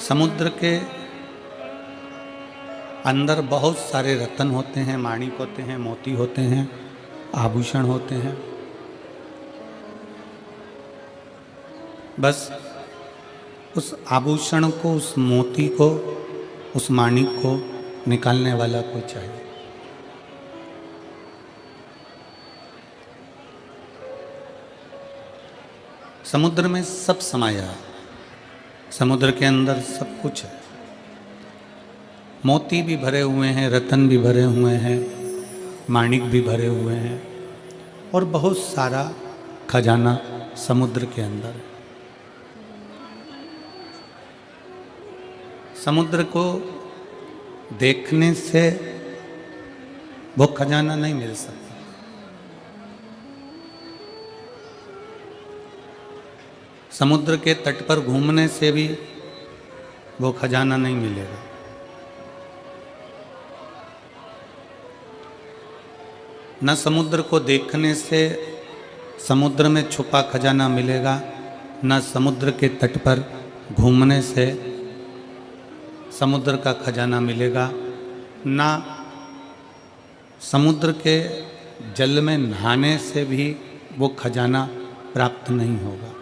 समुद्र के अंदर बहुत सारे रत्न होते हैं, माणिक होते हैं, मोती होते हैं, आभूषण होते हैं। बस उस आभूषण को, उस मोती को, उस माणिक को निकालने वाला कोई चाहिए। समुद्र में सब समाया है, समुद्र के अंदर सब कुछ है। मोती भी भरे हुए हैं, रत्न भी भरे हुए हैं, माणिक भी भरे हुए हैं और बहुत सारा खजाना समुद्र के अंदर है। समुद्र को देखने से वो खजाना नहीं मिल सकता। समुद्र के तट पर घूमने से भी वो खजाना नहीं मिलेगा। न समुद्र को देखने से समुद्र में छुपा खजाना मिलेगा, न समुद्र के तट पर घूमने से समुद्र का खजाना मिलेगा, न समुद्र के जल में नहाने से भी वो खजाना प्राप्त नहीं होगा।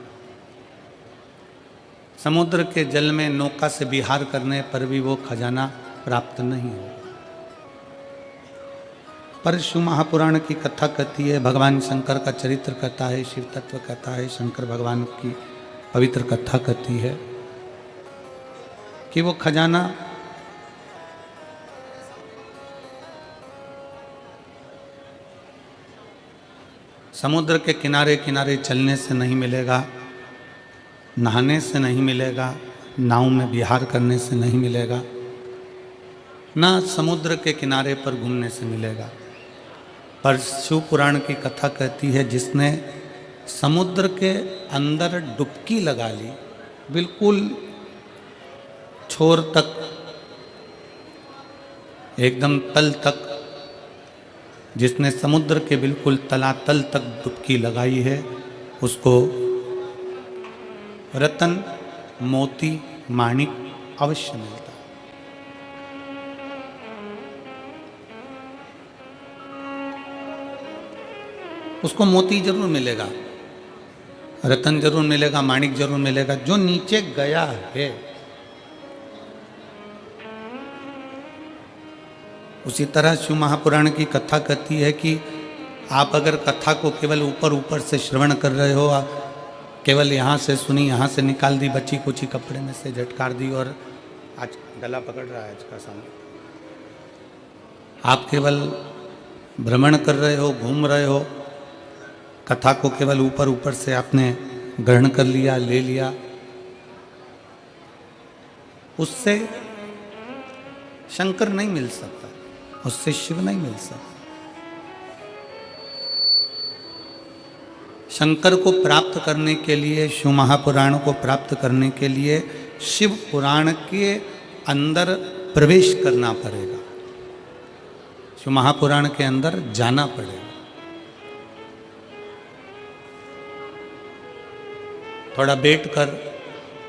समुद्र के जल में नौका से विहार करने पर भी वो खजाना प्राप्त नहीं होगा। पर शिव महापुराण की कथा कहती है, भगवान शंकर का चरित्र कहता है, शिव तत्व कहता है, शंकर भगवान की पवित्र कथा कहती है कि वो खजाना समुद्र के किनारे किनारे चलने से नहीं मिलेगा, नहाने से नहीं मिलेगा, नाव में विहार करने से नहीं मिलेगा, ना समुद्र के किनारे पर घूमने से मिलेगा। पर शिव पुराण की कथा कहती है, जिसने समुद्र के अंदर डुबकी लगा ली, बिल्कुल छोर तक, एकदम तल तक, जिसने समुद्र के बिल्कुल तलातल तक डुबकी लगाई है, उसको रतन, मोती, माणिक अवश्य मिलता है। उसको मोती जरूर मिलेगा, रतन जरूर मिलेगा, माणिक जरूर मिलेगा। जो नीचे गया है, उसी तरह शिव महापुराण की कथा कहती है कि आप अगर कथा को केवल ऊपर ऊपर से श्रवण कर रहे हो, केवल यहाँ से सुनी, यहाँ से निकाल दी, बची कुची कपड़े में से झटकार दी और आज गला पकड़ रहा है आज का सामने, आप केवल भ्रमण कर रहे हो, घूम रहे हो, कथा को केवल ऊपर ऊपर से आपने ग्रहण कर लिया, ले लिया, उससे शंकर नहीं मिल सकता, उससे शिव नहीं मिल सकता। शंकर को प्राप्त करने के लिए, शिव महापुराण को प्राप्त करने के लिए शिव पुराण के अंदर प्रवेश करना पड़ेगा, शिव महापुराण के अंदर जाना पड़ेगा। थोड़ा बैठकर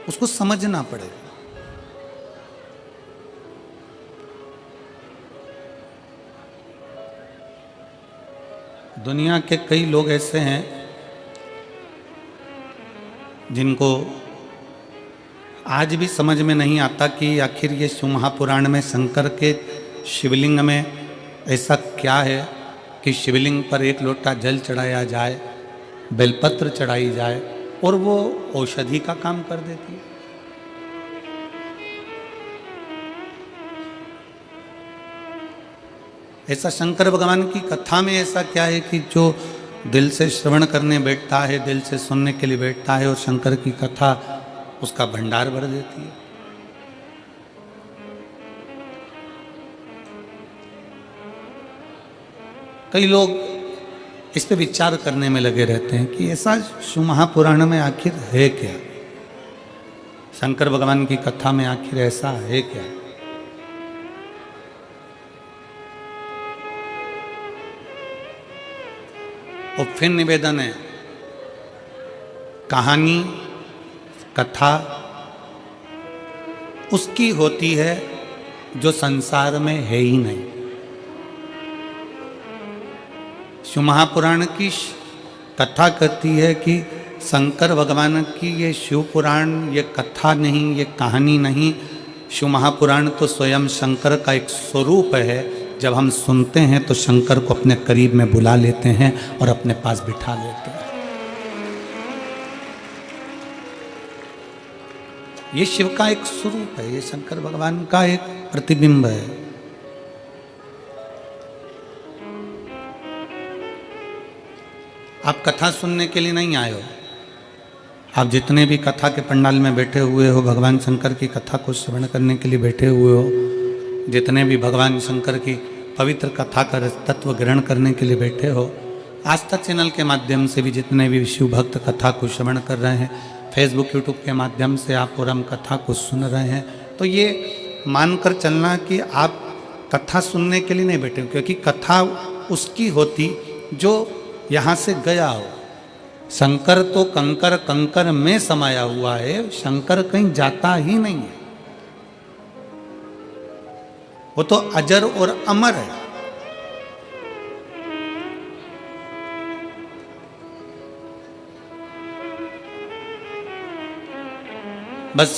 उसको समझना पड़ेगा। दुनिया के कई लोग ऐसे हैं जिनको आज भी समझ में नहीं आता कि आखिर ये शिव महापुराण में शंकर के शिवलिंग में ऐसा क्या है कि शिवलिंग पर एक लोटा जल चढ़ाया जाए, बेलपत्र चढ़ाई जाए और वो औषधि का काम कर देती है। ऐसा शंकर भगवान की कथा में ऐसा क्या है कि जो दिल से श्रवण करने बैठता है, दिल से सुनने के लिए बैठता है और शंकर की कथा उसका भंडार भर देती है। कई लोग इस पे विचार करने में लगे रहते हैं कि ऐसा शिव महापुराण में आखिर है क्या, शंकर भगवान की कथा में आखिर ऐसा है क्या। और फिर निवेदन है, कहानी, कथा उसकी होती है जो संसार में है ही नहीं। शिव महापुराण की कथा कहती है कि शंकर भगवान की ये शिव पुराण, ये कथा नहीं, ये कहानी नहीं, शिव महापुराण तो स्वयं शंकर का एक स्वरूप है। जब हम सुनते हैं तो शंकर को अपने करीब में बुला लेते हैं और अपने पास बिठा लेते हैं। ये शिव का एक स्वरूप है, ये शंकर भगवान का एक प्रतिबिंब है। आप कथा सुनने के लिए नहीं आए हो। आप जितने भी कथा के पंडाल में बैठे हुए हो, भगवान शंकर की कथा को श्रवण करने के लिए बैठे हुए हो, जितने भी भगवान शंकर की पवित्र कथा का तत्व ग्रहण करने के लिए बैठे हो, आस्था चैनल के माध्यम से भी जितने भी शिव भक्त कथा को श्रवण कर रहे हैं, फेसबुक यूट्यूब के माध्यम से आप पूरम कथा को सुन रहे हैं, तो ये मानकर चलना कि आप कथा सुनने के लिए नहीं बैठे, क्योंकि कथा उसकी होती जो यहाँ से गया हो। शंकर तो कंकर कंकर में समाया हुआ है, शंकर कहीं जाता ही नहीं है, वो तो अजर और अमर है। बस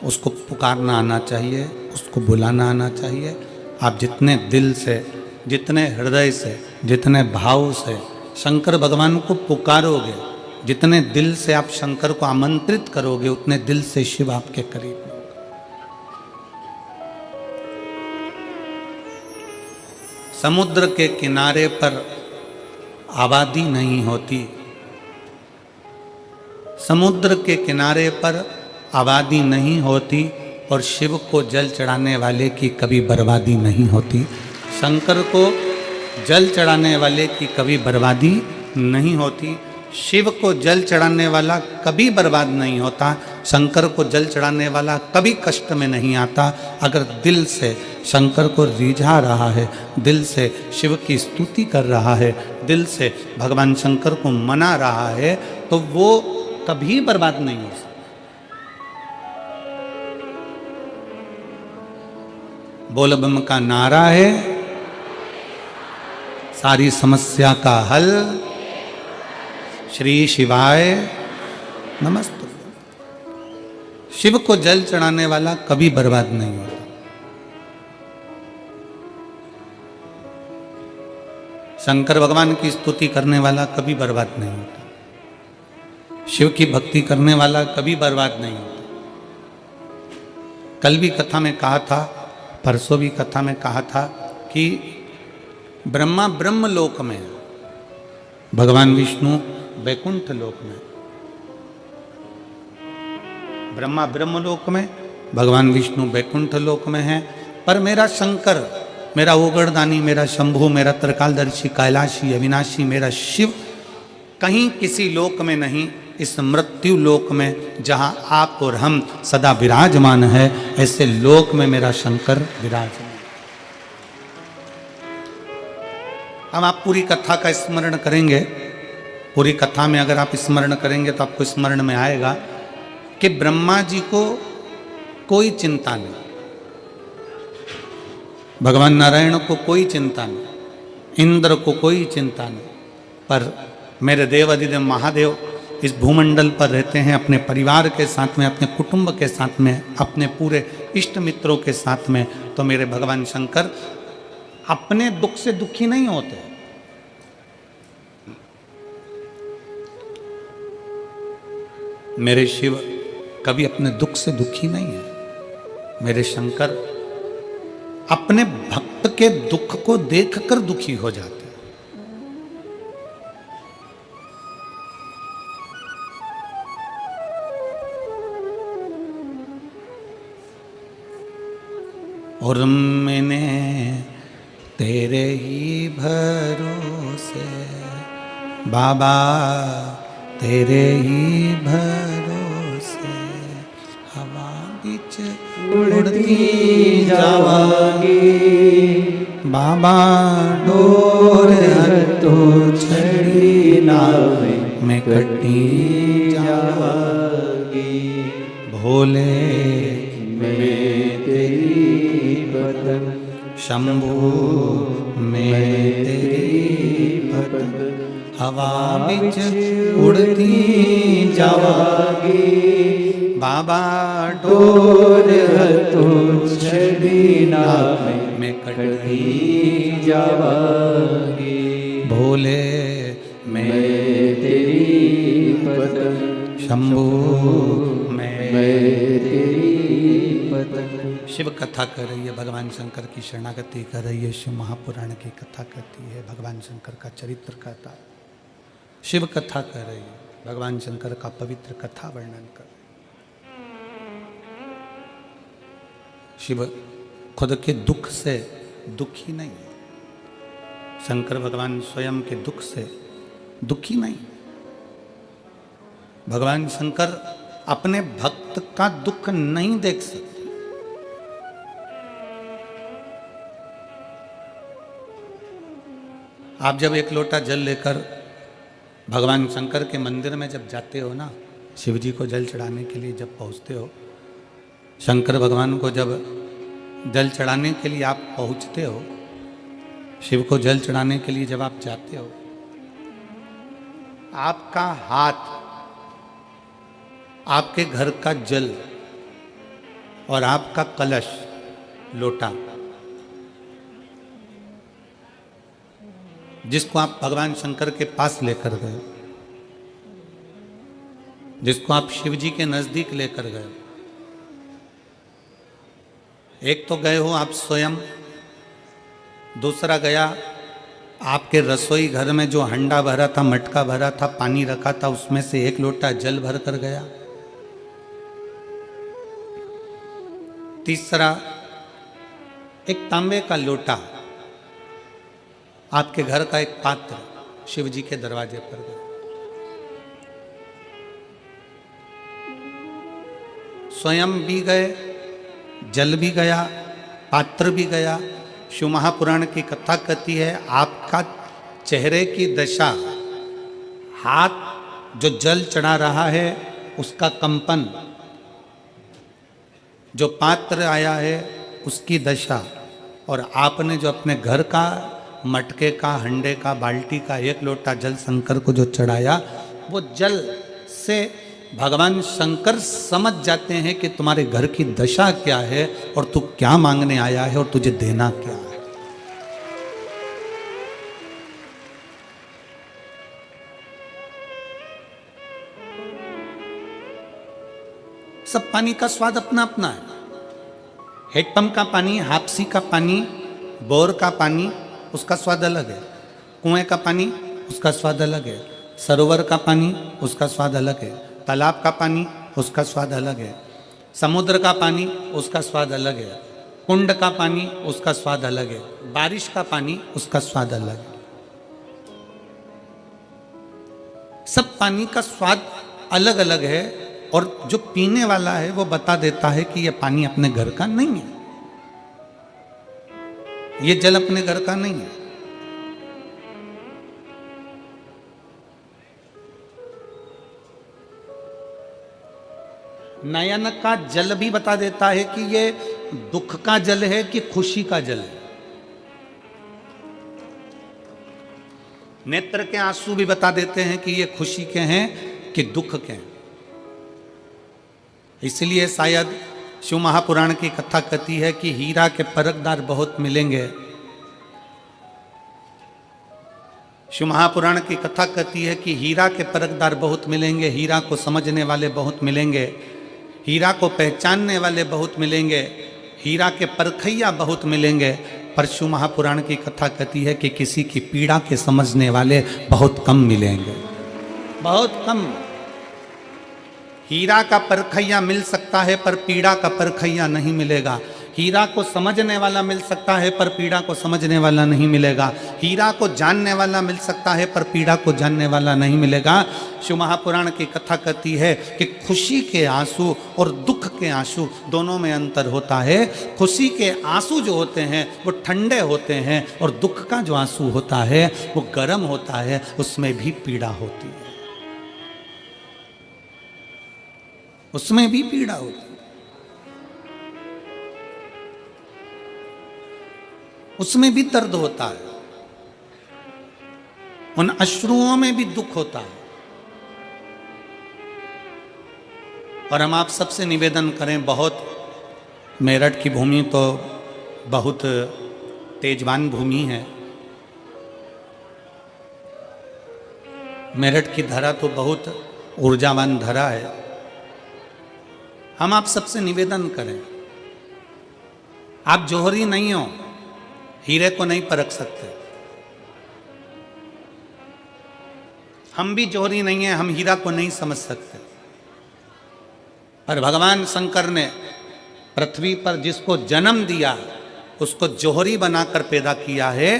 उसको पुकारना आना चाहिए, उसको बुलाना आना चाहिए। आप जितने दिल से, जितने हृदय से, जितने भाव से शंकर भगवान को पुकारोगे, जितने दिल से आप शंकर को आमंत्रित करोगे, उतने दिल से शिव आपके करीब। समुद्र के किनारे पर आबादी नहीं होती, समुद्र के किनारे पर आबादी नहीं होती, और शिव को जल चढ़ाने वाले की कभी बर्बादी नहीं होती। शंकर को जल चढ़ाने वाले की कभी बर्बादी नहीं होती। शिव को जल चढ़ाने वाला कभी बर्बाद नहीं होता। शंकर को जल चढ़ाने वाला कभी कष्ट में नहीं आता। अगर दिल से शंकर को रिझा रहा है, दिल से शिव की स्तुति कर रहा है, दिल से भगवान शंकर को मना रहा है, तो वो कभी बर्बाद नहीं हो सकता। बोल बम का नारा है, सारी समस्या का हल, श्री शिवाय नमस्ते। शिव को जल चढ़ाने वाला कभी बर्बाद नहीं होता। शंकर भगवान की स्तुति करने वाला कभी बर्बाद नहीं होता। शिव की भक्ति करने वाला कभी बर्बाद नहीं होता। कल भी कथा में कहा था, परसों भी कथा में कहा था कि ब्रह्मा ब्रह्म लोक में, भगवान विष्णु वैकुंठ लोक में। ब्रह्मा ब्रह्म लोक में, भगवान विष्णु वैकुंठ लोक में है। पर मेरा शंकर, मेरा ओगड़दानी, मेरा शंभु, मेरा त्रिकालदर्शी, कैलाशी, अविनाशी, मेरा शिव कहीं किसी लोक में नहीं, इस मृत्यु लोक में जहाँ आप और हम सदा विराजमान है, ऐसे लोक में मेरा शंकर विराजमान। अब आप पूरी कथा का स्मरण करेंगे, पूरी कथा में अगर आप स्मरण करेंगे तो आपको स्मरण में आएगा कि ब्रह्मा जी को कोई चिंता नहीं, भगवान नारायण को कोई चिंता नहीं, इंद्र को कोई चिंता नहीं, पर मेरे देव अधिदेव महादेव इस भूमंडल पर रहते हैं अपने परिवार के साथ में, अपने कुटुंब के साथ में, अपने पूरे इष्ट मित्रों के साथ में। तो मेरे भगवान शंकर अपने दुख से दुखी नहीं होते। मेरे शिव कभी अपने दुख से दुखी नहीं है। मेरे शंकर अपने भक्त के दुख को देखकर दुखी हो जाते हैं। और मैंने तेरे ही भरोसे बाबा, तेरे ही भरोसे हवा बीच उड़ती जावागी, बाबा डोर तो छड़ी नावे में कटी जावागी, भोले मैं तेरी पतंग, शंभू मैं तेरी पतंग, हवा बिच उड़ती जावागी, बाबा डोर हथो छड़ी ना में कटती जावागी, भोले मैं तेरी पतंग, शंभू मैं तेरी पतंग। शिव कथा कर रही है, भगवान शंकर की शरणागति कर रही है, शिव महापुराण की कथा करती है, भगवान शंकर का चरित्र कहता है, शिव कथा कर रही है, भगवान शंकर का पवित्र कथा वर्णन कर रही है। शिव खुद के दुख से दुखी नहीं है, शंकर भगवान स्वयं के दुख से दुखी नहीं। भगवान शंकर अपने भक्त का दुख नहीं देख सकते। आप जब एक लोटा जल लेकर भगवान शंकर के मंदिर में जब जाते हो ना, शिव जी को जल चढ़ाने के लिए जब पहुंचते हो, शंकर भगवान को जब जल चढ़ाने के लिए आप पहुंचते हो, शिव को जल चढ़ाने के लिए जब आप जाते हो, आपका हाथ आपके घर का जल और आपका कलश लोटा, जिसको आप भगवान शंकर के पास लेकर गए, जिसको आप शिव जी के नजदीक लेकर गए, एक तो गए हो आप स्वयं, दूसरा गया आपके रसोई घर में जो हंडा भरा था, मटका भरा था, पानी रखा था, उसमें से एक लोटा जल भर कर गया। तीसरा एक तांबे का लोटा, आपके घर का एक पात्र शिव जी के दरवाजे पर गया। स्वयं भी गए, जल भी गया, पात्र भी गया। शिव महापुराण की कथा कहती है, आपका चेहरे की दशा, हाथ जो जल चढ़ा रहा है उसका कंपन, जो पात्र आया है उसकी दशा, और आपने जो अपने घर का मटके का, हंडे का, बाल्टी का एक लोटा जल शंकर को जो चढ़ाया, वो जल से भगवान शंकर समझ जाते हैं कि तुम्हारे घर की दशा क्या है और तू क्या मांगने आया है और तुझे देना क्या है। सब पानी का स्वाद अपना अपना है। हेडपंप का पानी, हापसी का पानी, बोर का पानी, उसका स्वाद अलग है। कुएं का पानी, उसका स्वाद अलग है। सरोवर का पानी, उसका स्वाद अलग है। तालाब का पानी, उसका स्वाद अलग है। समुद्र का पानी, उसका स्वाद अलग है। कुंड का पानी, उसका स्वाद अलग है। बारिश का पानी, उसका स्वाद अलग है। सब पानी का स्वाद अलग अलग है, और जो पीने वाला है वो बता देता है कि यह पानी अपने घर का नहीं है, ये जल अपने घर का नहीं है। नयन का जल भी बता देता है कि ये दुख का जल है कि खुशी का जल है। नेत्र के आंसू भी बता देते हैं कि ये खुशी के हैं कि दुख के हैं। इसलिए शायद शिव महापुराण की कथा कहती है कि हीरा के परखदार बहुत मिलेंगे। शिव महापुराण की कथा कहती है कि हीरा के परखदार बहुत मिलेंगे, हीरा को समझने वाले बहुत मिलेंगे, हीरा को पहचानने वाले बहुत मिलेंगे, हीरा के परखैया बहुत मिलेंगे। पर शिव महापुराण की कथा कहती है कि किसी की पीड़ा के समझने वाले बहुत कम मिलेंगे, बहुत कम। हीरा का परखैया मिल सकता है पर पीड़ा का परखैया नहीं मिलेगा। हीरा को समझने वाला मिल सकता है पर पीड़ा को समझने वाला नहीं मिलेगा। हीरा को जानने वाला मिल सकता है पर पीड़ा को जानने वाला नहीं मिलेगा। शिव महापुराण की कथा कहती है कि खुशी के आंसू और दुख के आंसू दोनों में अंतर होता है। खुशी के आंसू जो होते हैं वो ठंडे होते हैं, और दुख का जो आंसू होता है वो गर्म होता है, उसमें भी पीड़ा होती है, उसमें भी पीड़ा होती है। उसमें भी दर्द होता है, उन अश्रुओं में भी दुख होता है। और हम आप सबसे निवेदन करें, बहुत मेरठ की भूमि तो बहुत तेजवान भूमि है, मेरठ की धरा तो बहुत ऊर्जावान धरा है। हम आप सबसे निवेदन करें, आप जौहरी नहीं हो, हीरे को नहीं परख सकते। हम भी जौहरी नहीं है, हम हीरा को नहीं समझ सकते। पर भगवान शंकर ने पृथ्वी पर जिसको जन्म दिया उसको जौहरी बनाकर पैदा किया है,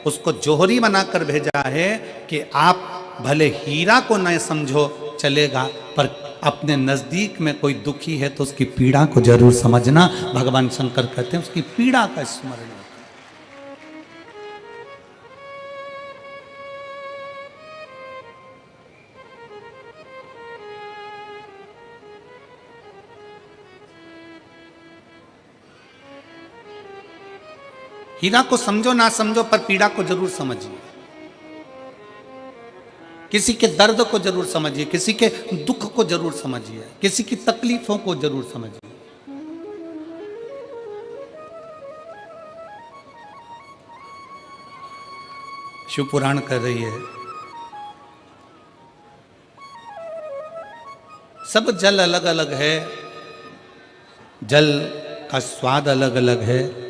उसको जौहरी बनाकर भेजा है कि आप भले हीरा को न समझो चलेगा, पर अपने नजदीक में कोई दुखी है तो उसकी पीड़ा को जरूर समझना। भगवान शंकर कहते हैं उसकी पीड़ा का स्मरण। हीरा को समझो ना समझो, पर पीड़ा को जरूर समझिए, किसी के दर्द को जरूर समझिए, किसी के दुख को जरूर समझिए, किसी की तकलीफों को जरूर समझिए। शिव पुराण कर रही है, सब जल अलग अलग है, जल का स्वाद अलग अलग है,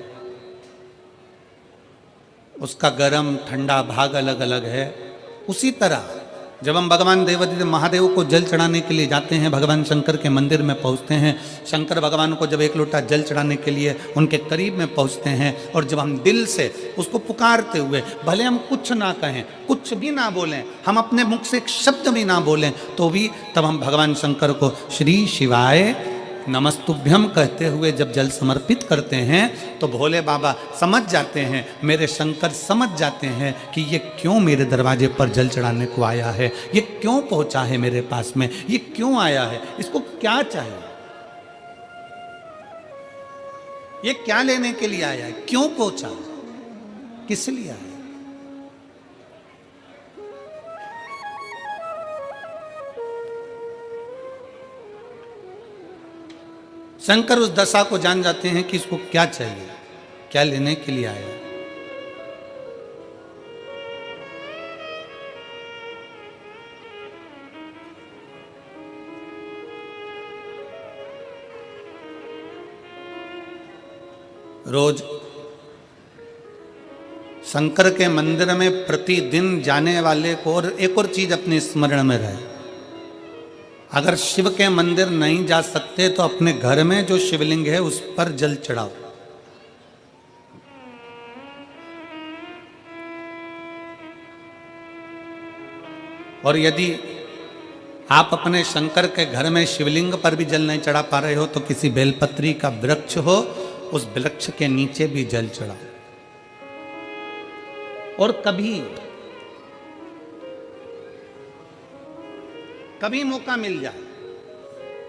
उसका गर्म ठंडा भाग अलग अलग है। उसी तरह जब हम भगवान देवादिदेव महादेव को जल चढ़ाने के लिए जाते हैं, भगवान शंकर के मंदिर में पहुंचते हैं, शंकर भगवान को जब एक लोटा जल चढ़ाने के लिए उनके करीब में पहुंचते हैं, और जब हम दिल से उसको पुकारते हुए, भले हम कुछ ना कहें, कुछ भी ना बोलें, हम अपने मुख से एक शब्द भी ना बोलें, तो भी तब हम भगवान शंकर को श्री शिवाय नमस्तुभ्यम कहते हुए जब जल समर्पित करते हैं, तो भोले बाबा समझ जाते हैं, मेरे शंकर समझ जाते हैं कि ये क्यों मेरे दरवाजे पर जल चढ़ाने को आया है, ये क्यों पहुंचा है मेरे पास में, ये क्यों आया है, इसको क्या चाहिए, ये क्या लेने के लिए आया है, क्यों पहुंचा, किस लिए आया। शंकर उस दशा को जान जाते हैं कि इसको क्या चाहिए, क्या लेने के लिए आया। रोज शंकर के मंदिर में प्रतिदिन जाने वाले को, और एक और चीज अपने स्मरण में रहे, अगर शिव के मंदिर नहीं जा सकते तो अपने घर में जो शिवलिंग है उस पर जल चढ़ाओ। और यदि आप अपने शंकर के घर में शिवलिंग पर भी जल नहीं चढ़ा पा रहे हो, तो किसी बेलपत्री का वृक्ष हो, उस वृक्ष के नीचे भी जल चढ़ाओ। और कभी मौका मिल जाए,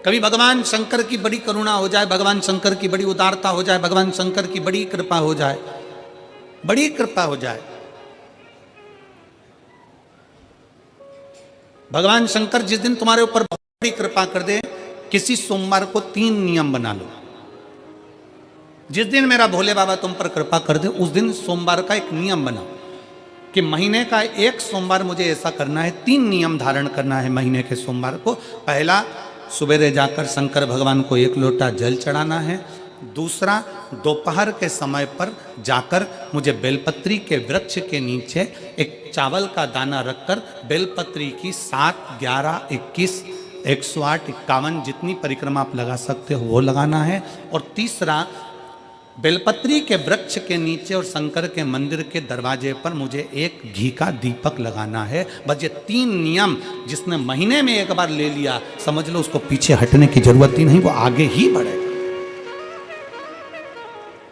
कभी भगवान शंकर की बड़ी करुणा हो जाए, भगवान शंकर की बड़ी उदारता हो जाए, भगवान शंकर की बड़ी कृपा हो जाए, बड़ी कृपा हो जाए, भगवान शंकर जिस दिन तुम्हारे ऊपर बहुत बड़ी कृपा कर दे, किसी सोमवार को 3 नियम बना लो। जिस दिन मेरा भोले बाबा तुम पर कृपा कर दे, उस दिन सोमवार का एक नियम बनाओ कि महीने का एक सोमवार मुझे ऐसा करना है, 3 नियम धारण करना है महीने के सोमवार को। पहला, सुबेरे जाकर शंकर भगवान को 1 लोटा जल चढ़ाना है। दूसरा, दोपहर के समय पर जाकर मुझे बेलपत्री के वृक्ष के नीचे एक चावल का दाना रखकर बेलपत्री की 7, 11, 21, 108, 51 जितनी परिक्रमा आप लगा सकते हो वो लगाना है। और तीसरा, बेलपत्री के वृक्ष के नीचे और शंकर के मंदिर के दरवाजे पर मुझे एक घी का दीपक लगाना है। बस ये 3 नियम जिसने महीने में एक बार ले लिया, समझ लो उसको पीछे हटने की जरूरत ही नहीं, वो आगे ही बढ़ेगा।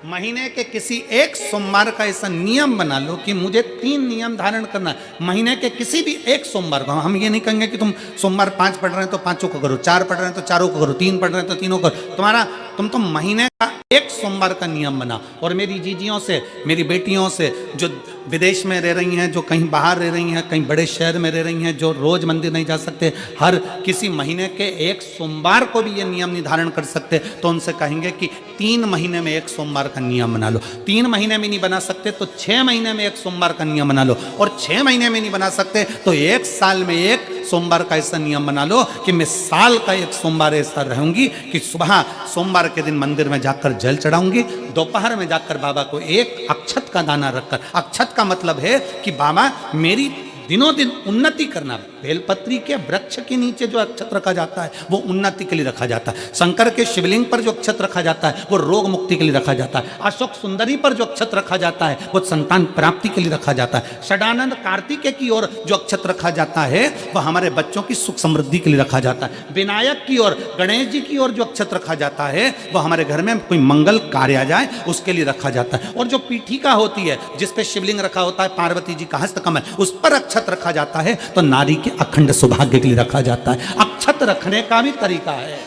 महीने के किसी एक सोमवार का ऐसा नियम बना लो कि मुझे 3 नियम धारण करना है महीने के किसी भी एक सोमवार को। हम ये नहीं कहेंगे कि तुम सोमवार 5 पढ़ रहे हैं तो 5 को करो, 4 पढ़ रहे हैं तो 4 को करो, 3 पढ़ रहे हैं तो 3 करो। तुम तो महीने का एक सोमवार का नियम बना। और मेरी जीजियों से, मेरी बेटियों से जो विदेश में रह रही हैं, जो कहीं बाहर रह रही हैं, कहीं बड़े शहर में रह रही हैं, जो रोज मंदिर नहीं जा सकते, हर किसी महीने के एक सोमवार को भी ये नियम निर्धारण कर सकते, तो उनसे कहेंगे कि 3 महीने में एक सोमवार का नियम बना लो। 3 महीने में नहीं बना सकते तो 6 महीने में एक सोमवार का नियम बना लो, और 6 महीने में नहीं बना सकते तो 1 साल में एक सोमवार का ऐसा नियम बना लो कि मैं साल का एक सोमवार ऐसा रहूंगी कि सुबह सोमवार के दिन मंदिर में जाकर जल चढ़ाऊंगी, दोपहर में जाकर बाबा को एक अक्षत का दाना रखकर, अक्षत का मतलब है कि बाबा मेरी दिनों दिन उन्नति करना। बेलपत्री के वृक्ष के नीचे जो अक्षत रखा जाता है वो उन्नति के लिए रखा जाता है। शंकर के शिवलिंग पर जो अक्षत रखा जाता है वो रोग मुक्ति के लिए रखा जाता है। अशोक सुंदरी पर जो अक्षत रखा जाता है वो संतान प्राप्ति के लिए रखा जाता है। षडानंद कार्तिकेय की ओर जो अक्षत रखा जाता है वह हमारे बच्चों की सुख समृद्धि के लिए रखा जाता है। विनायक की ओर, गणेश जी की ओर जो अक्षत रखा जाता है वह हमारे घर में कोई मंगल कार्य आ जाए उसके लिए रखा जाता है। और जो पीठिका होती है जिसपे शिवलिंग रखा होता है, पार्वती जी का हस्तकमल, उस पर अक्षत रखा जाता है तो नारी के अखंड सौभाग्य के लिए रखा जाता है। अक्षत रखने का भी तरीका है।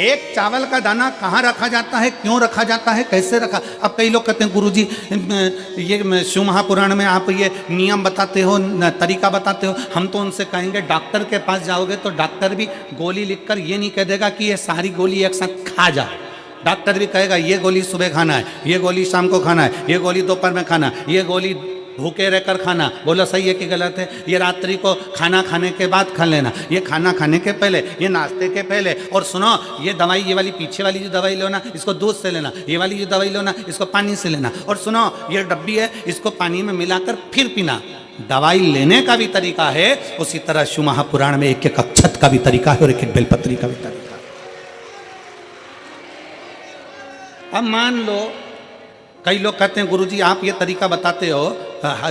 एक चावल का दाना कहाँ रखा जाता है, क्यों रखा जाता है, कैसे रखा। अब कई लोग कहते हैं गुरुजी ये शिव महापुराण में आप ये नियम बताते हो, तरीका बताते हो। हम तो उनसे कहेंगे डॉक्टर के पास जाओगे तो डॉक्टर भी गोली लिखकर ये नहीं कह देगा कि ये सारी गोली एक साथ खा जा। डॉक्टर भी कहेगा ये गोली सुबह खाना है, ये गोली शाम को खाना है, ये गोली दोपहर में खाना, ये गोली भूखे रहकर खाना। बोलो सही है कि गलत है। ये रात्रि को खाना खाने के बाद खा लेना, ये खाना खाने के पहले, ये नाश्ते के पहले। और सुनो ये दवाई, ये वाली पीछे वाली जो दवाई लो ना इसको दूध से लेना, ये वाली जो दवाई लो ना इसको पानी से लेना। और सुनो ये डब्बी है इसको पानी में मिलाकर फिर पीना। दवाई लेने का भी तरीका है, उसी तरह शिव महापुराण में एक एक अक्षत का भी तरीका है और एक एक बेलपत्री का भी तरीका है। अब मान लो कई लोग कहते हैं गुरुजी आप ये तरीका बताते हो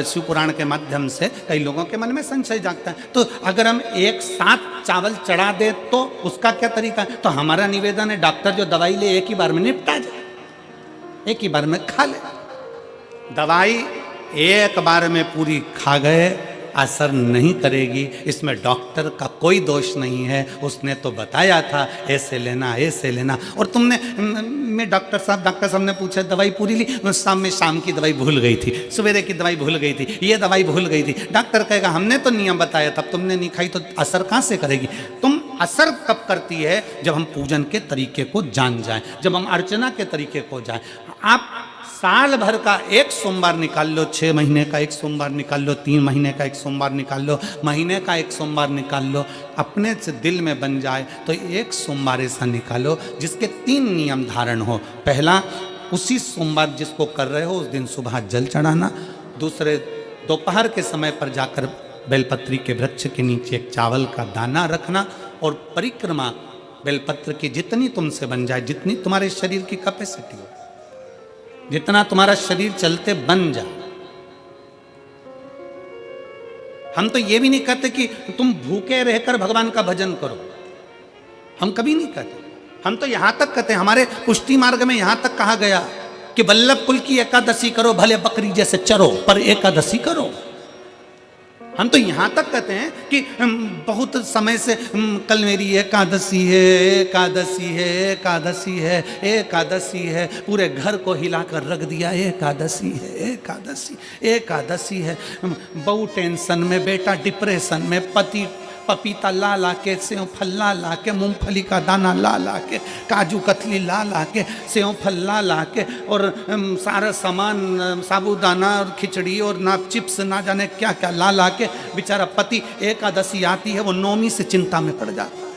शिव पुराण के माध्यम से, कई लोगों के मन में संशय जागता है। तो अगर हम एक साथ चावल चढ़ा दे तो उसका क्या तरीका है। तो हमारा निवेदन है डॉक्टर जो दवाई ले एक ही बार में निपटा जाए, एक ही बार में खा ले। दवाई एक बार में पूरी खा गए असर नहीं करेगी, इसमें डॉक्टर का कोई दोष नहीं है। उसने तो बताया था ऐसे लेना ऐसे लेना, और तुमने मैं डॉक्टर साहब ने पूछा दवाई पूरी ली, शाम की दवाई भूल गई थी, सवेरे की दवाई भूल गई थी, ये दवाई भूल गई थी। डॉक्टर कहेगा हमने तो नियम बताया था, तुमने नहीं खाई तो असर कहाँ से करेगी। तुम असर कब करती है जब हम पूजन के तरीके को जान जाएं, जब हम अर्चना के तरीके को जाएं। आप साल भर का एक सोमवार निकाल लो, 6 महीने का एक सोमवार निकाल लो, 3 महीने का एक सोमवार निकाल लो, महीने का एक सोमवार निकाल लो, अपने से दिल में बन जाए तो एक सोमवार ऐसा निकालो जिसके 3 नियम धारण हो। पहला, उसी सोमवार जिसको कर रहे हो उस दिन सुबह जल चढ़ाना। दूसरे, दोपहर के समय पर जाकर बेलपत्री के वृक्ष के नीचे एक चावल का दाना रखना। और परिक्रमा बेलपत्र की जितनी तुमसे बन जाए, जितनी तुम्हारे शरीर की कैपेसिटी हो, जितना तुम्हारा शरीर चलते बन जाए। हम तो ये भी नहीं कहते कि तुम भूखे रहकर भगवान का भजन करो, हम कभी नहीं कहते। हम तो यहां तक कहते हैं, हमारे पुष्टि मार्ग में यहां तक कहा गया कि वल्लभ कुल की एकादशी करो, भले बकरी जैसे चरो पर एकादशी करो। हम तो यहाँ तक कहते हैं कि बहुत समय से कल मेरी एकादशी है, एकादशी है, एकादशी है, एकादशी है, पूरे घर को हिलाकर रख दिया एकादशी है, एकादशी, एकादशी है। बहू टेंशन में, बेटा डिप्रेशन में, पति पपीता ला ला के, सेव फल ला ला के, मूंगफली का दाना ला ला के, काजू कतली ला ला के, सेव फल ला ला के, और सारा सामान साबूदाना और खिचड़ी और ना चिप्स ना जाने क्या क्या ला ला के बेचारा पति एकादशी आती है वो नौमी से चिंता में पड़ जाता है।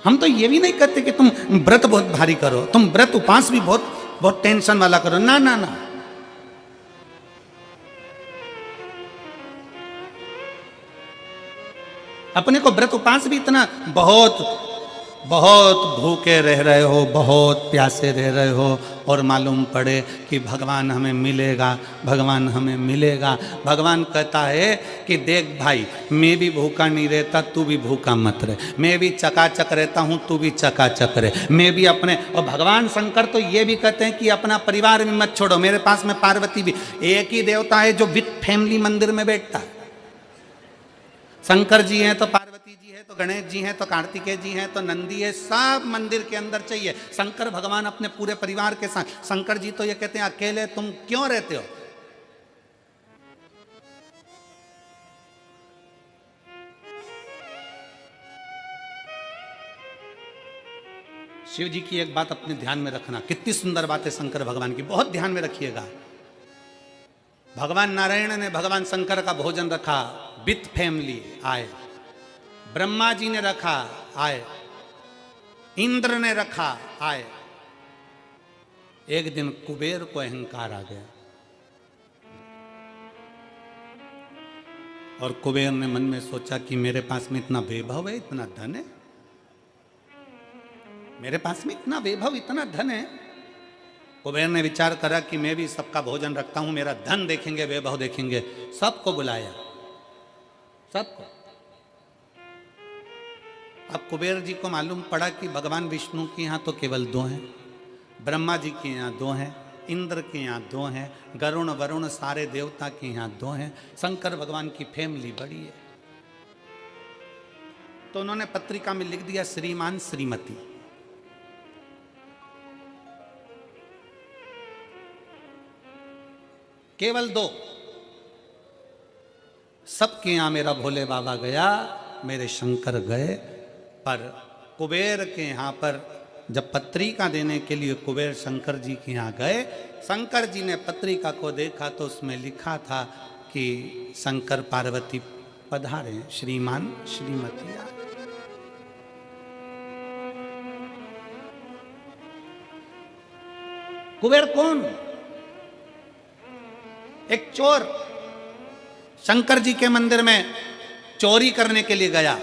हम तो ये भी नहीं कहते कि तुम व्रत बहुत भारी करो, तुम व्रत उपास भी बहुत टेंशन वाला करो। ना ना ना, अपने को व्रत उपास भी इतना बहुत भूखे रह रहे हो, बहुत प्यासे रह रहे हो, और मालूम पड़े कि भगवान हमें मिलेगा, भगवान हमें मिलेगा। भगवान कहता है कि देख भाई, मैं भी भूखा नहीं रहता, तू भी भूखा मत रहे, मैं भी चकाचक रहता हूँ, तू भी चकाचक रहे, मैं भी अपने। और भगवान शंकर तो ये भी कहते हैं कि अपना परिवार भी मत छोड़ो। मेरे पास में पार्वती भी, एक ही देवता है जो विथ फैमिली मंदिर में बैठता है। शंकर जी हैं तो पार्वती जी है, तो गणेश जी हैं, तो कार्तिकेय जी हैं, तो नंदी है, सब मंदिर के अंदर चाहिए। शंकर भगवान अपने पूरे परिवार के साथ, शंकर जी तो ये कहते हैं अकेले तुम क्यों रहते हो? शिव जी की एक बात अपने ध्यान में रखना, कितनी सुंदर बात है शंकर भगवान की, बहुत ध्यान में रखिएगा। भगवान नारायण ने भगवान शंकर का भोजन रखा, विथ फैमिली आए। ब्रह्मा जी ने रखा, आए। इंद्र ने रखा, आए। एक दिन कुबेर को अहंकार आ गया और कुबेर ने मन में सोचा कि मेरे पास में इतना वैभव है, इतना धन है, मेरे पास में इतना वैभव, इतना धन है। कुबेर ने विचार करा कि मैं भी सबका भोजन रखता हूं, मेरा धन देखेंगे, वैभव देखेंगे। सबको बुलाया, सबको। अब कुबेर जी को मालूम पड़ा कि भगवान विष्णु के यहाँ तो केवल 2 हैं, ब्रह्मा जी के यहाँ 2 हैं, इंद्र के यहाँ 2 हैं, गरुण वरुण सारे देवता के यहाँ 2 हैं, शंकर भगवान की फैमिली बड़ी है। तो उन्होंने पत्रिका में लिख दिया श्रीमान श्रीमती। केवल 2। सबके यहां मेरा भोले बाबा गया, मेरे शंकर गए, पर कुबेर के यहां पर जब पत्रिका देने के लिए कुबेर शंकर जी के यहां गए, शंकर जी ने पत्रिका को देखा तो उसमें लिखा था कि शंकर पार्वती पधारे, श्रीमान श्रीमती। कुबेर कौन? एक चोर शंकर जी के मंदिर में चोरी करने के लिए गया।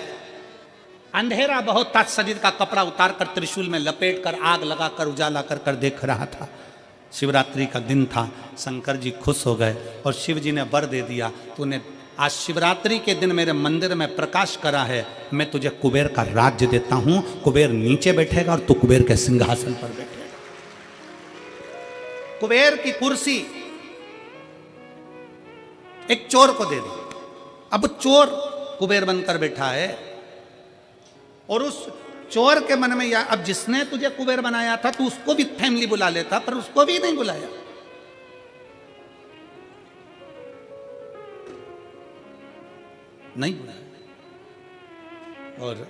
अंधेरा बहुत था, शरीर का कपड़ा उतार कर त्रिशूल में लपेट कर आग लगाकर उजाला कर कर देख रहा था। शिवरात्रि का दिन था, शंकर जी खुश हो गए और शिव जी ने वर दे दिया, तूने आज शिवरात्रि के दिन मेरे मंदिर में प्रकाश करा है, मैं तुझे कुबेर का राज्य देता हूं। कुबेर नीचे बैठेगा और तू कुबेर के सिंहासन पर बैठेगा। कुबेर की कुर्सी एक चोर को दे दी। अब चोर कुबेर बनकर बैठा है और उस चोर के मन में या अब जिसने तुझे कुबेर बनाया था तू उसको भी फैमिली बुला लेता, पर उसको भी नहीं बुलाया। नहीं बुलाया। और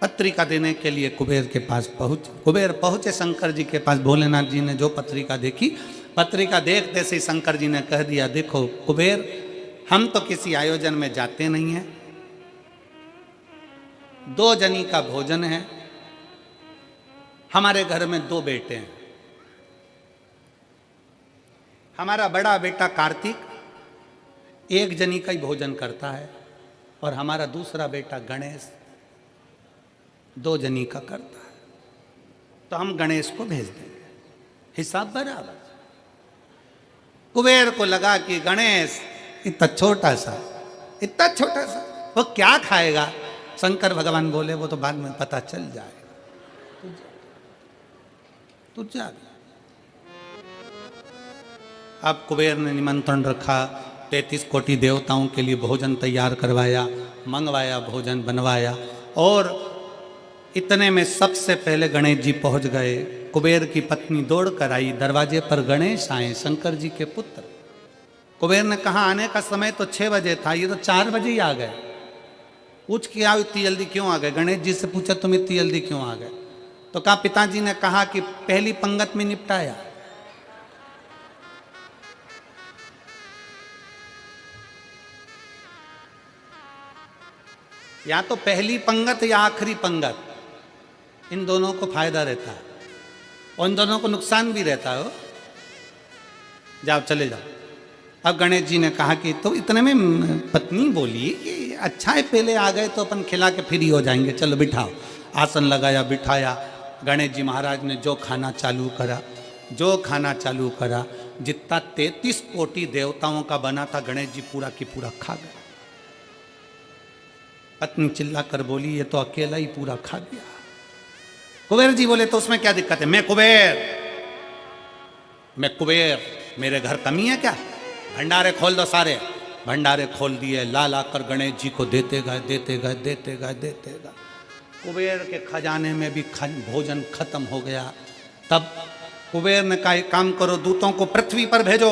पत्रिका देने के लिए कुबेर के पास कुबेर पहुंचे शंकर जी के पास। भोलेनाथ जी ने जो पत्रिका देखी, पत्रिका देखते से शंकर जी ने कह दिया, देखो कुबेर, हम तो किसी आयोजन में जाते नहीं हैं, 2 जनी का भोजन है, हमारे घर में 2 बेटे हैं। हमारा बड़ा बेटा कार्तिक 1 जनी का ही भोजन करता है और हमारा दूसरा बेटा गणेश 2 जनी का करता है, तो हम गणेश को भेज देंगे, हिसाब बराबर। कुबेर को लगा कि गणेश इतना छोटा सा वो क्या खाएगा। शंकर भगवान बोले वो तो बाद में पता चल जाएगा, तू जा। अब कुबेर ने निमंत्रण रखा, 33 कोटि देवताओं के लिए भोजन तैयार करवाया, मंगवाया, भोजन बनवाया। और इतने में सबसे पहले गणेश जी पहुंच गए। कुबेर की पत्नी दौड़ कर आई, दरवाजे पर गणेश आए, शंकर जी के पुत्र। कुबेर ने कहा आने का समय तो 6 बजे था, ये तो 4 बजे ही आ गए। पूछ के आओ इतनी जल्दी क्यों आ गए? गणेश जी से पूछा तुम इतनी जल्दी क्यों आ गए? तो कहा पिताजी ने कहा कि पहली पंगत में निपटाया। या तो पहली पंगत या आखिरी पंगत, इन दोनों को फायदा रहता है और इन दोनों को नुकसान भी रहता है। जाओ चले जाओ। अब गणेश जी ने कहा कि तो इतने में पत्नी बोली कि अच्छा है पहले आ गए तो अपन खिला के फ्री हो जाएंगे, चलो बिठाओ। आसन लगाया, बिठाया। गणेश जी महाराज ने जो खाना चालू करा, जितना 33 कोटि देवताओं का बना था गणेश जी पूरा की पूरा खा गए। पत्नी चिल्ला कर बोली ये तो अकेला ही पूरा खा गया। कुबेर जी बोले तो उसमें क्या दिक्कत है? मैं कुबेर, मेरे घर कमी है क्या? भंडारे खोल दो सारे, भंडारे खोल दिए, ला ला कर गणेश जी को देते गए देते गए देते गए देते गए। कुबेर के खजाने में भी भोजन खत्म हो गया। तब कुबेर ने कहा एक काम करो, दूतों को पृथ्वी पर भेजो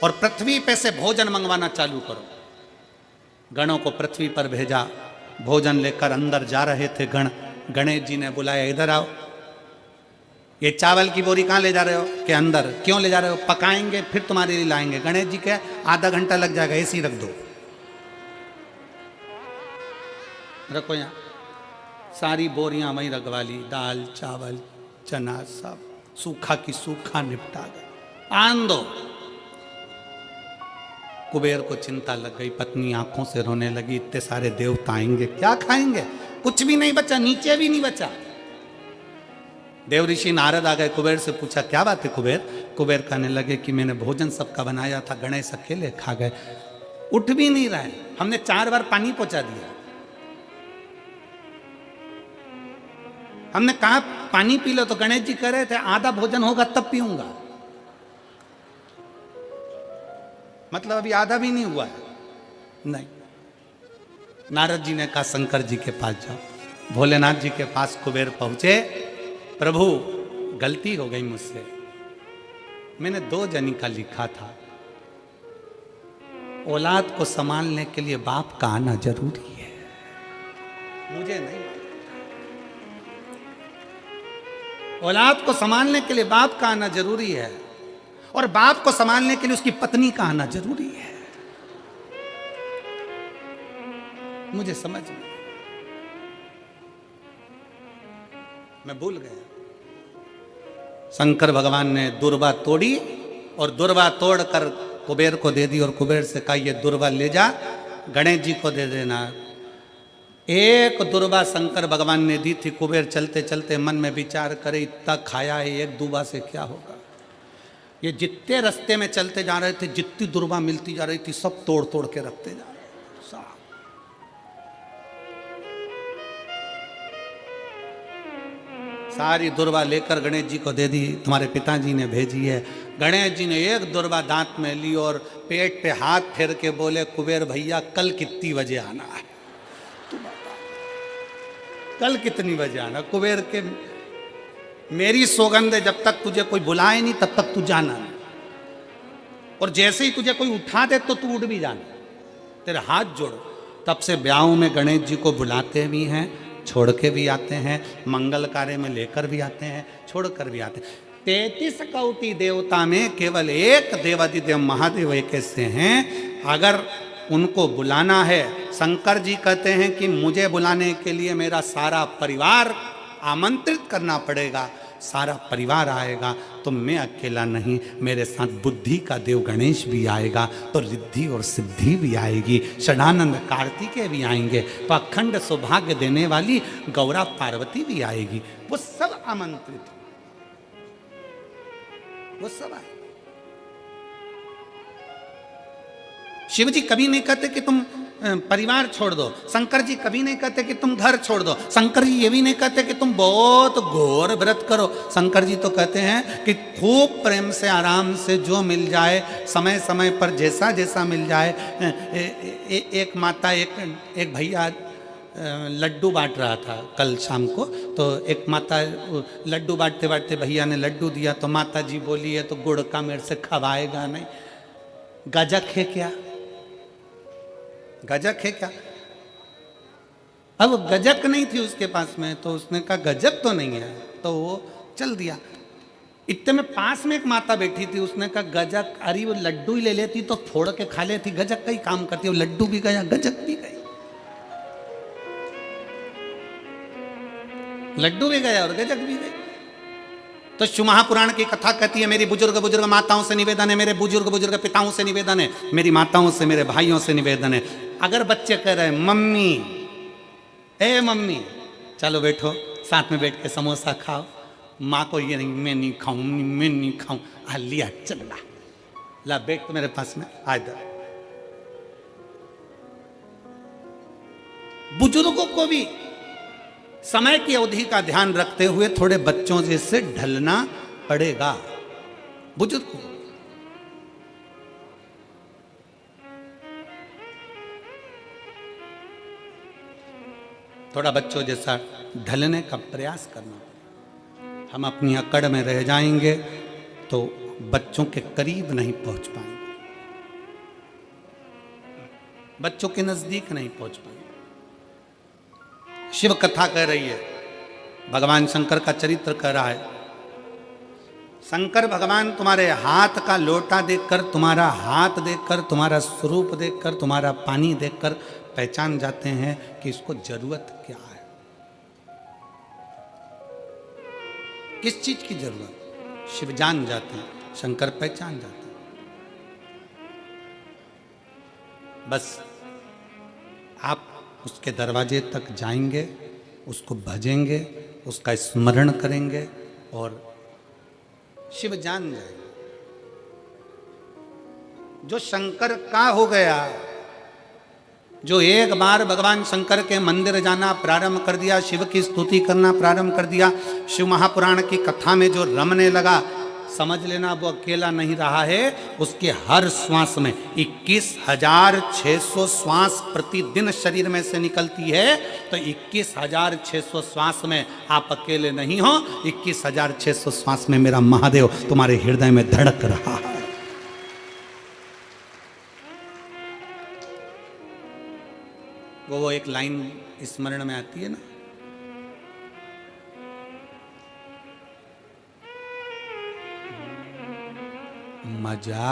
और पृथ्वी पे से भोजन मंगवाना चालू करो। गणों को पृथ्वी पर भेजा, भोजन लेकर अंदर जा रहे थे गण। गणेश जी ने बुलाया, इधर आओ। ये चावल की बोरी कहाँ ले जा रहे हो? के अंदर। क्यों ले जा रहे हो? पकाएंगे फिर तुम्हारे लिए लाएंगे। गणेश जी के आधा घंटा लग जाएगा, ऐसे ही रख दो, रखो यहाँ। सारी बोरियां वहीं रखवा ली, दाल चावल चना सब सूखा की सूखा निपटा गए। आन दो। कुबेर को चिंता लग गई, पत्नी आंखों से रोने लगी, इतने सारे देवता आएंगे क्या खाएंगे? कुछ भी नहीं बचा, नीचे भी नहीं बचा। देव ऋषि नारद आ गए, कुबेर से पूछा क्या बात है कुबेर? कुबेर कहने लगे कि मैंने भोजन सबका बनाया था, गणेश अकेले खा गए, उठ भी नहीं रहे, हमने 4 बार पानी पहुंचा दिया, हमने कहा पानी पी लो तो गणेश जी कह रहे थे आधा भोजन होगा तब पीऊंगा, मतलब अभी आधा भी नहीं हुआ है। नहीं, नारद जी ने कहा शंकर जी के पास जाओ। भोलेनाथ जी के पास कुबेर पहुंचे, प्रभु गलती हो गई मुझसे, मैंने 2 जनी का लिखा था, औलाद को संभालने के लिए बाप का आना जरूरी है, मुझे नहीं, औलाद को संभालने के लिए बाप का आना जरूरी है और बाप को संभालने के लिए उसकी पत्नी का आना जरूरी है, मुझे समझ में, मैं भूल गया। शंकर भगवान ने दुर्वा तोड़ी और दुर्वा तोड़कर कुबेर को दे दी और कुबेर से कहा ये दुर्वा ले जा गणेश जी को दे देना। एक दुर्वा शंकर भगवान ने दी थी। कुबेर चलते चलते मन में विचार करे इतना खाया है, एक दुर्वा से क्या होगा। ये जितने रास्ते में चलते जा रहे थे, जितनी दुर्वा मिलती जा रही थी, सब तोड़ तोड़ के रखते जा रहे थे। सारी दुर्वा लेकर गणेश जी को दे दी, तुम्हारे पिताजी ने भेजी है। गणेश जी ने एक दुर्वा दांत में ली और पेट पे हाथ फेर के बोले कुबेर भैया कल कितनी बजे आना है, तू बता कल कितनी बजे आना। कुबेर के मेरी सौगंध है जब तक तुझे कोई बुलाए नहीं तब तक तू जाना नहीं, और जैसे ही तुझे कोई उठा दे तो तू उठ भी जाना, तेरे हाथ जोड़ो। तब से ब्याहों में गणेश जी को बुलाते भी हैं, छोड़ के भी आते हैं, मंगल कार्य में लेकर भी आते हैं, छोड़ कर भी आते हैं। 33 कोटि देवता में केवल एक देवादिदेव महादेव एक ऐसे हैं, अगर उनको बुलाना है, शंकर जी कहते हैं कि मुझे बुलाने के लिए मेरा सारा परिवार आमंत्रित करना पड़ेगा, सारा परिवार आएगा तो मैं अकेला नहीं, मेरे साथ बुद्धि का देव गणेश भी आएगा तो रिद्धि और सिद्धि भी आएगी, षडानंद कार्तिकेय भी आएंगे, तो अखंड सौभाग्य देने वाली गौरा पार्वती भी आएगी, वो सब आमंत्रित, वो सब आए। शिव जी कभी नहीं कहते कि तुम परिवार छोड़ दो, शंकर जी कभी नहीं कहते कि तुम घर छोड़ दो, शंकर जी ये भी नहीं कहते कि तुम बहुत घोर व्रत करो। शंकर जी तो कहते हैं कि खूब प्रेम से आराम से जो मिल जाए, समय समय पर जैसा जैसा मिल जाए। एक माता एक भैया लड्डू बांट रहा था कल शाम को, तो एक माता लड्डू बांटते बांटते भैया ने लड्डू दिया तो माता जी बोली है तो गुड़ का मेरे से खवाएगा नहीं, गजक है क्या, गजक है क्या। अब गजक नहीं थी उसके पास में, तो उसने कहा गजक तो नहीं है, तो वो चल दिया। इतने में पास में एक माता बैठी थी, उसने कहा गजक, अरे वो लड्डू ही ले लेती तो फोड़ के खा लेती, गजक का ही काम करती है, वो लड्डू भी गया गजक भी गई, लड्डू भी गया और गजक भी गई। तो शिव महापुराण की कथा कहती है मेरी बुजुर्ग बुजुर्ग माताओं से निवेदन है, मेरे बुजुर्ग बुजुर्ग पिताओं से निवेदन है, मेरी माताओं से मेरे भाइयों से निवेदन है, अगर बच्चे कह रहे हैं मम्मी ए मम्मी चलो बैठो साथ में बैठ के समोसा खाओ, माँ को ये नहीं मैं नहीं खाऊं, मैं नहीं खाऊं, लिया चल ला बैठ तो मेरे पास में आ इधर। बुजुर्गों को भी समय की अवधि का ध्यान रखते हुए थोड़े बच्चों जैसे ढलना पड़ेगा बुजुर्ग को। थोड़ा बच्चों जैसा ढलने का प्रयास करना। हम अपनी अकड़ में रह जाएंगे तो बच्चों के करीब नहीं पहुंच पाएंगे, बच्चों के नजदीक नहीं पहुंच पाएंगे। शिव कथा कह रही है, भगवान शंकर का चरित्र कह रहा है। शंकर भगवान तुम्हारे हाथ का लोटा देखकर, तुम्हारा हाथ देखकर, तुम्हारा स्वरूप देखकर, तुम्हारा पानी देखकर पहचान जाते हैं कि इसको जरूरत क्या है, किस चीज की जरूरत। शिव जान जाते हैं, शंकर पहचान जाते हैं। बस आप उसके दरवाजे तक जाएंगे, उसको भजेंगे, उसका स्मरण करेंगे और शिव जान जाएंगे। जो शंकर का हो गया, जो एक बार भगवान शंकर के मंदिर जाना प्रारंभ कर दिया, शिव की स्तुति करना प्रारंभ कर दिया, शिव महापुराण की कथा में जो रमने लगा, समझ लेना वो अकेला नहीं रहा है। उसके हर श्वास में 21,600 श्वास प्रतिदिन शरीर में से निकलती है। तो 21,600 श्वास में आप अकेले नहीं हो, 21,600 श्वास में मेरा महादेव तुम्हारे हृदय में धड़क रहा है। वो एक लाइन स्मरण में आती है ना, मजा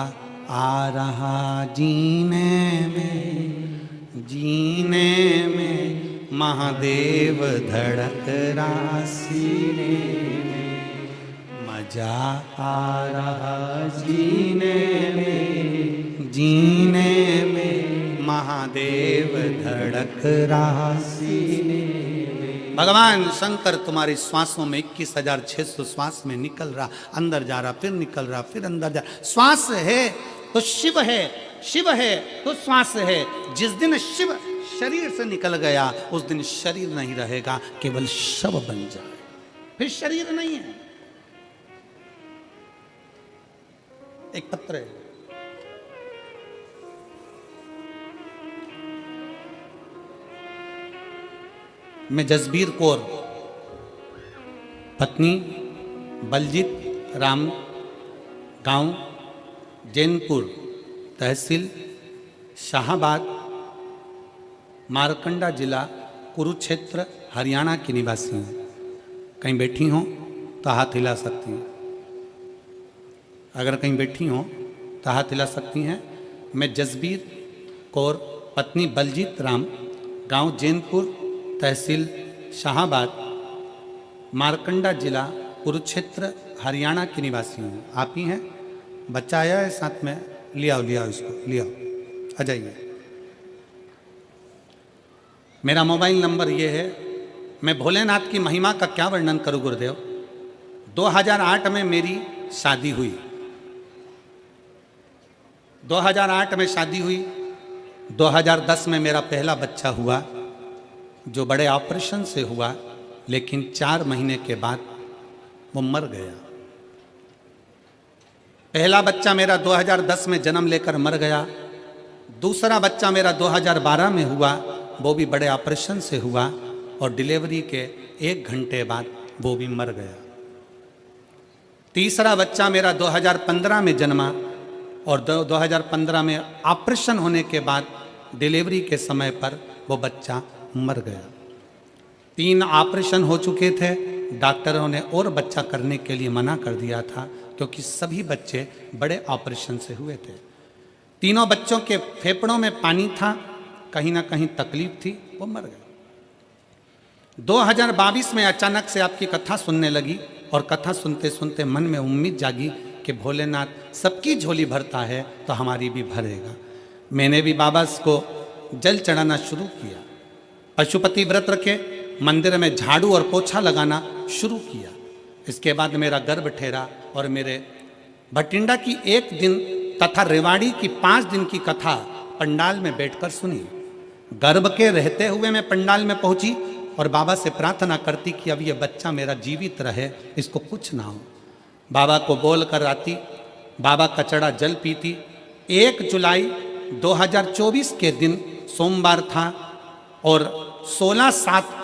आ रहा जीने में, जीने में महादेव धड़क रहा सीने में, मजा आ रहा जीने में, जीने में महादेव धड़क रहा सीने में। भगवान शंकर तुम्हारी श्वासों में 21,600 श्वास में निकल रहा, अंदर जा रहा, फिर निकल रहा, फिर अंदर जा। श्वास है तो शिव है, शिव है तो श्वास है। जिस दिन शिव शरीर से निकल गया, उस दिन शरीर नहीं रहेगा, केवल शव बन जाए, फिर शरीर नहीं है। एक पत्र है, मैं जसबीर कौर, पत्नी बलजीत राम, गांव जैनपुर, तहसील शाहाबाद, मारकंडा जिला कुरुक्षेत्र, हरियाणा की निवासी हूँ। कहीं बैठी हों तो हाथ हिला सकती हैं, अगर कहीं बैठी हों तो हाथ हिला सकती हैं। मैं जसबीर कौर, पत्नी बलजीत राम, गांव जैनपुर, तहसील शाहाबाद, मारकंडा जिला कुरुक्षेत्र, हरियाणा की निवासी हूँ। आप ही हैं? बच्चा आया है साथ में, ले आओ इसको, ले आओ, आ जाइए। मेरा मोबाइल नंबर ये है। मैं भोलेनाथ की महिमा का क्या वर्णन करूँ गुरुदेव। 2008 में मेरी शादी हुई, 2008 में शादी हुई। 2010 में मेरा पहला बच्चा हुआ, जो बड़े ऑपरेशन से हुआ, लेकिन 4 महीने के बाद वो मर गया। पहला बच्चा मेरा 2010 में जन्म लेकर मर गया। दूसरा बच्चा मेरा 2012 में हुआ, वो भी बड़े ऑपरेशन से हुआ और डिलीवरी के 1 घंटे बाद वो भी मर गया। तीसरा बच्चा मेरा 2015 में जन्मा और 2015 में ऑपरेशन होने के बाद डिलीवरी के समय पर वो बच्चा मर गया। 3 ऑपरेशन हो चुके थे, डॉक्टरों ने और बच्चा करने के लिए मना कर दिया था, क्योंकि सभी बच्चे बड़े ऑपरेशन से हुए थे। तीनों बच्चों के फेफड़ों में पानी था, कहीं ना कहीं तकलीफ थी, वो मर गए। 2022 में अचानक से आपकी कथा सुनने लगी और कथा सुनते सुनते मन में उम्मीद जागी कि भोलेनाथ सबकी झोली भरता है तो हमारी भी भरेगा। मैंने भी बाबा को जल चढ़ाना शुरू किया, पशुपति व्रत रखे, मंदिर में झाड़ू और पोछा लगाना शुरू किया। इसके बाद मेरा गर्भ ठहरा और मेरे भटिंडा की 1 दिन तथा रेवाड़ी की 5 दिन की कथा पंडाल में बैठकर सुनी। गर्भ के रहते हुए मैं पंडाल में पहुंची और बाबा से प्रार्थना करती कि अब ये बच्चा मेरा जीवित रहे, इसको कुछ ना हो। बाबा को बोल कर आती, बाबा का चढ़ा जल पीती। 1 जुलाई 2024 के दिन सोमवार था और 16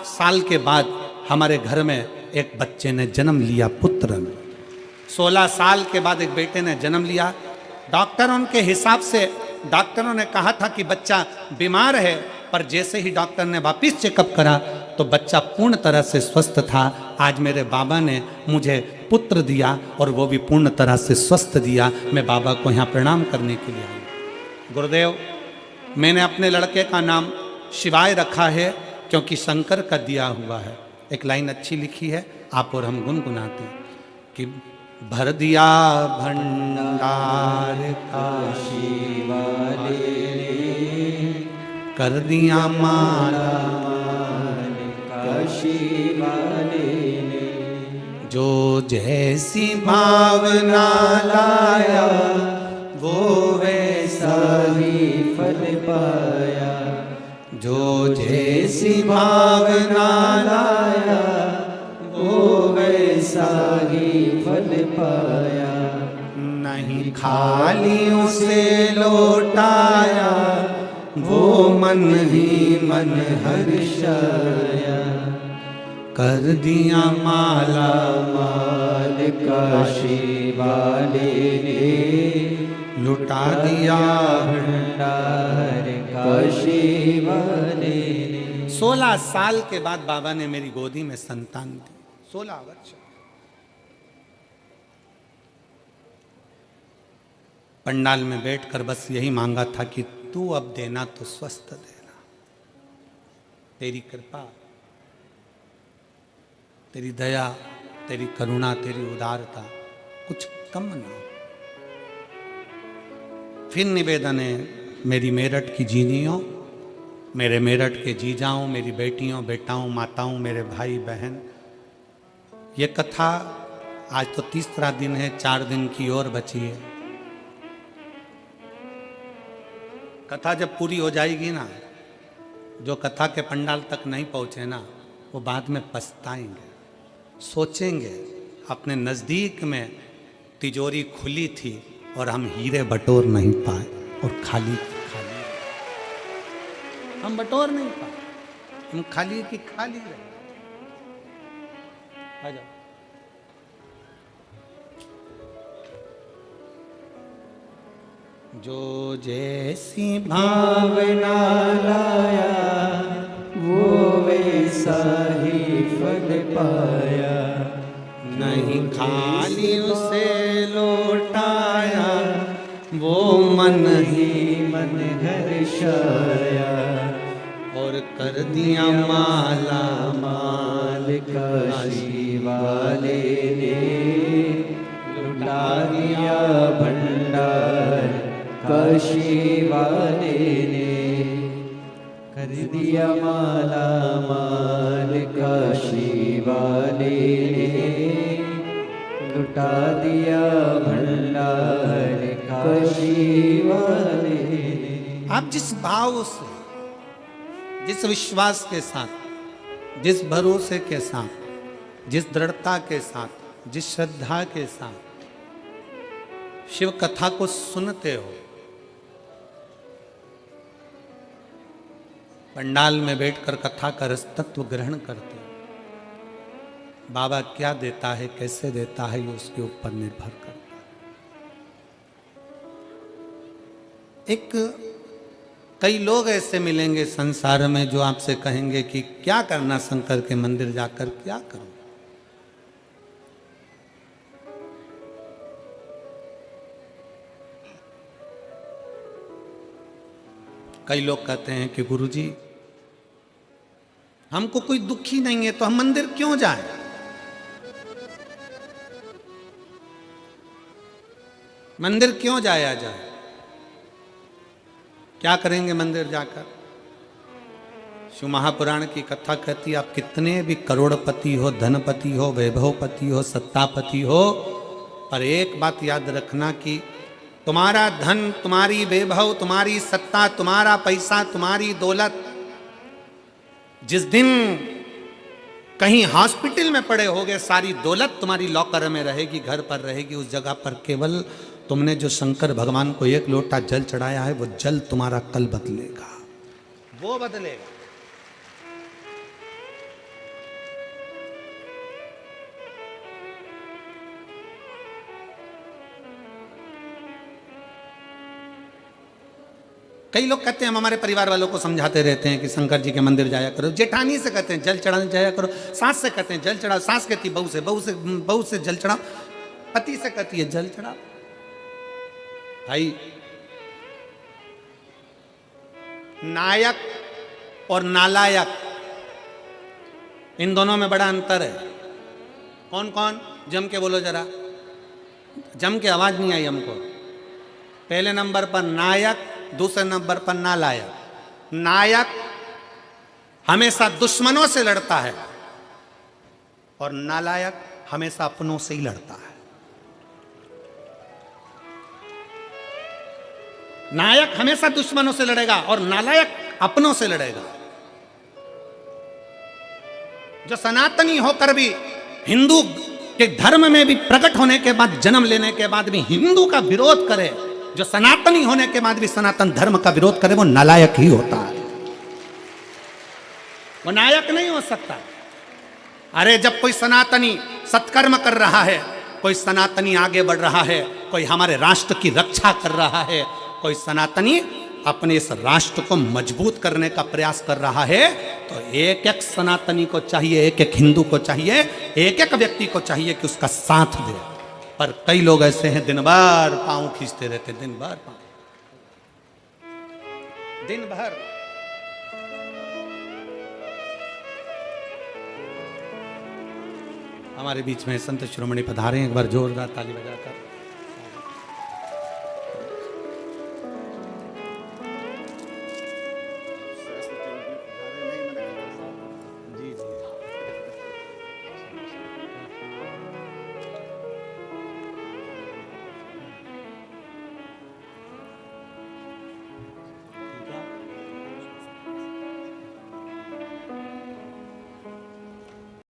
साल के बाद हमारे घर में एक बच्चे ने जन्म लिया, पुत्र ने। 16 साल के बाद एक बेटे ने जन्म लिया। डॉक्टरों के हिसाब से डॉक्टरों ने कहा था कि बच्चा बीमार है, पर जैसे ही डॉक्टर ने वापिस चेकअप करा तो बच्चा पूर्ण तरह से स्वस्थ था। आज मेरे बाबा ने मुझे पुत्र दिया और वो भी पूर्ण तरह से स्वस्थ दिया। मैं बाबा को यहाँ प्रणाम करने के लिए आई। गुरुदेव, मैंने अपने लड़के का नाम शिवाय रखा है क्योंकि शंकर का दिया हुआ है। एक लाइन अच्छी लिखी है, आप और हम गुनगुनाते हैं कि भर दिया भंडार काशी वाले ने, कर दिया माला काशी वाले ने, जो जैसी भावना लाया वो वैसा साही फल पाया, जो जैसी भावना लाया वो वैसा ही फल पाया, नहीं खाली उसे लौटाया वो मन ही मन हर्षाया, कर दिया माला माल काशी वाले ने, लुटा दिया। भंडार काशी वाले ने। 16 साल के बाद बाबा ने मेरी गोदी में संतान दी। 16 वर्ष। पंडाल में बैठकर बस यही मांगा था कि तू अब देना तो स्वस्थ देना, तेरी कृपा, तेरी दया, तेरी करुणा, तेरी उदारता कुछ कम ना हो। फिर निवेदन है मेरी मेरठ की जीनियों, मेरे मेरठ के जीजाओं, मेरी बेटियों, बेटाओं, माताओं, मेरे भाई बहन, ये कथा आज तो 3रा दिन है, 4 दिन की और बची है। कथा जब पूरी हो जाएगी ना, जो कथा के पंडाल तक नहीं पहुंचे ना, वो बाद में पछताएंगे, सोचेंगे अपने नज़दीक में तिजोरी खुली थी और हम हीरे बटोर नहीं पाए और खाली खाली हम बटोर नहीं पाए, हम खाली की खाली रहे। आ जाओ। जो जैसी भावना लाया वो वैसा ही फल पाया, नहीं खाली उसे लौटाया वो मन ही मन हर्षाया, और कर दिया माला माल काशी वाले ने, लुटा दिया भंडार काशी वाले ने, कर दिया माला माल काशी वाले ने, लुटा दिया भंडार काशी वाले ने। आप जिस भाव से, जिस विश्वास के साथ, जिस भरोसे के साथ, जिस दृढ़ता के साथ, जिस श्रद्धा के साथ शिव कथा को सुनते हो, पंडाल में बैठकर कथा का रस तत्व ग्रहण करते हो, बाबा क्या देता है, कैसे देता है, ये उसके ऊपर निर्भर करता है। एक कई लोग ऐसे मिलेंगे संसार में जो आपसे कहेंगे कि क्या करना शंकर के मंदिर जाकर, क्या करूं। कई लोग कहते हैं कि गुरुजी हमको कोई दुख ही नहीं है तो हम मंदिर क्यों जाएं। मंदिर क्यों जाया जाए, क्या करेंगे मंदिर जाकर। शिव महापुराण की कथा कहती है आप कितने भी करोड़पति हो, धनपति हो, वैभवपति हो, सत्तापति हो, पर एक बात याद रखना कि तुम्हारा धन, तुम्हारी वैभव, तुम्हारी सत्ता, तुम्हारा पैसा, तुम्हारी दौलत जिस दिन कहीं हॉस्पिटल में पड़े होगे, सारी दौलत तुम्हारी लॉकर में रहेगी, घर पर रहेगी। उस जगह पर केवल तुमने जो शंकर भगवान को 1 लोटा जल चढ़ाया है, वो जल तुम्हारा कल बदलेगा, वो बदलेगा। कई लोग कहते हैं, हम हमारे परिवार वालों को समझाते रहते हैं कि शंकर जी के मंदिर जाया करो। जेठानी से कहते हैं जल चढ़ाने जाया करो, सास से कहते हैं जल चढ़ाओ, सास कहती है बहू से जल चढ़ाओ, पति से कहती है जल चढ़ाओ। भाई, नायक और नालायक, इन दोनों में बड़ा अंतर है। कौन कौन? जम के बोलो जरा, जम के आवाज नहीं आई हमको। पहले नंबर पर नायक, दूसरे नंबर पर नालायक। नायक हमेशा दुश्मनों से लड़ता है और नालायक हमेशा अपनों से ही लड़ता है। नायक हमेशा दुश्मनों से लड़ेगा और नालायक अपनों से लड़ेगा। जो सनातनी होकर भी, हिंदू के धर्म में भी प्रकट होने के बाद, जन्म लेने के बाद भी हिंदू का विरोध करे, जो सनातनी होने के बाद भी सनातन धर्म का विरोध करे, वो नालायक ही होता है, वो नायक नहीं हो सकता। अरे जब कोई सनातनी सत्कर्म कर रहा है, कोई सनातनी आगे बढ़ रहा है, कोई हमारे राष्ट्र की रक्षा कर रहा है, कोई सनातनी अपने इस राष्ट्र को मजबूत करने का प्रयास कर रहा है, तो एक एक सनातनी को चाहिए, एक एक हिंदू को चाहिए, एक एक व्यक्ति को चाहिए कि उसका साथ दे। पर कई लोग ऐसे हैं, दिन भर पांव खींचते रहते, दिन भर पांव, दिन भर। हमारे बीच में संत शिरोमणि पधारे, एक बार जोरदार ताली बजाकर।